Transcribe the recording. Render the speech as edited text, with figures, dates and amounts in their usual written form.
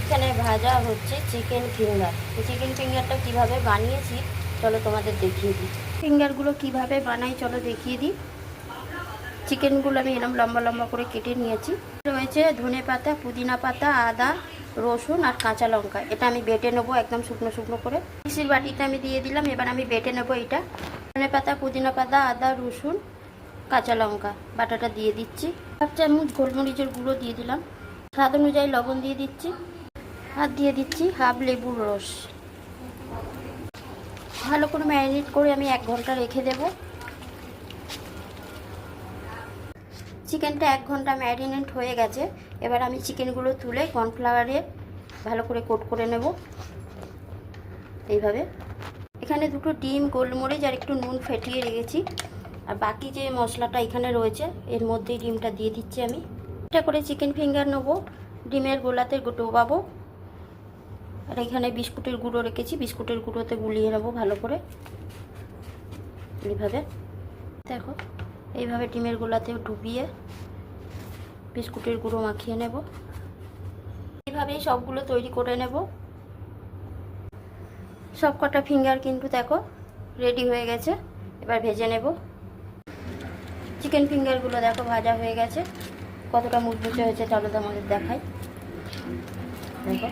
এখানে ভাজা হচ্ছে চিকেন ফিঙ্গার। চিকেন ফিঙ্গারটা কিভাবে বানিয়েছি চলো তোমাদের দেখিয়ে দিই। ফিঙ্গারগুলো কিভাবে বানাই চলো দেখিয়ে দিই। চিকেনগুলো আমি এরকম লম্বা লম্বা করে কেটে নিয়েছি। রয়েছে ধনে পাতা, পুদিনা পাতা, আদা, রসুন আর কাঁচা লঙ্কা। এটা আমি বেটে নেবো একদম শুকনো শুকনো করে। মিক্সির বাটিতে আমি দিয়ে দিলাম। এবার আমি বেটে নেবো এটা। ধনে পাতা, পুদিনা পাতা, আদা, রসুন, কাঁচা লঙ্কা বাটাটা দিয়ে দিচ্ছি। 1 চামচ গোলমরিচের গুঁড়ো দিয়ে দিলাম। স্বাদ অনুযায়ী লবণ দিয়ে দিচ্ছি। আর দিয়ে দিচ্ছি হাফ লেবুর রস। ভালো করে ম্যারিনেট করে আমি 1 ঘন্টা রেখে দেব। চিকেনটা 1 ঘন্টা ম্যারিনেট হয়ে গেছে। এবার আমি চিকেনগুলো তুলে কর্নফ্লাওয়ারে ভালো করে কোট করে নেব এইভাবে। এখানে 2টো ডিম, গোলমরিচ আর একটু নুন ফেটিয়ে রেখেছি। আর বাকি যে মশলাটা এখানে রয়েছে এর মধ্যেই ডিমটা দিয়ে দিচ্ছি আমি। এটা করে চিকেন ফিঙ্গার নেবো, ডিমের গোলাতে ডোবাবো। আর এখানে বিস্কুটের গুঁড়ো রেখেছি, বিস্কুটের গুঁড়োতে গুলিয়ে নেবো ভালো করে এইভাবে। দেখো এইভাবে ডিমের গোলাতে ডুবিয়ে বিস্কুটের গুঁড়ো মাখিয়ে নেব। এইভাবেই সবগুলো তৈরি করে নেব। সব কটা ফিঙ্গার কিন্তু দেখো রেডি হয়ে গেছে। এবার ভেজে নেব। চিকেন ফিঙ্গারগুলো দেখো ভাজা হয়ে গেছে। কতটা মুচমুচে হয়েছে চলো তোমাদের দেখাই। দেখো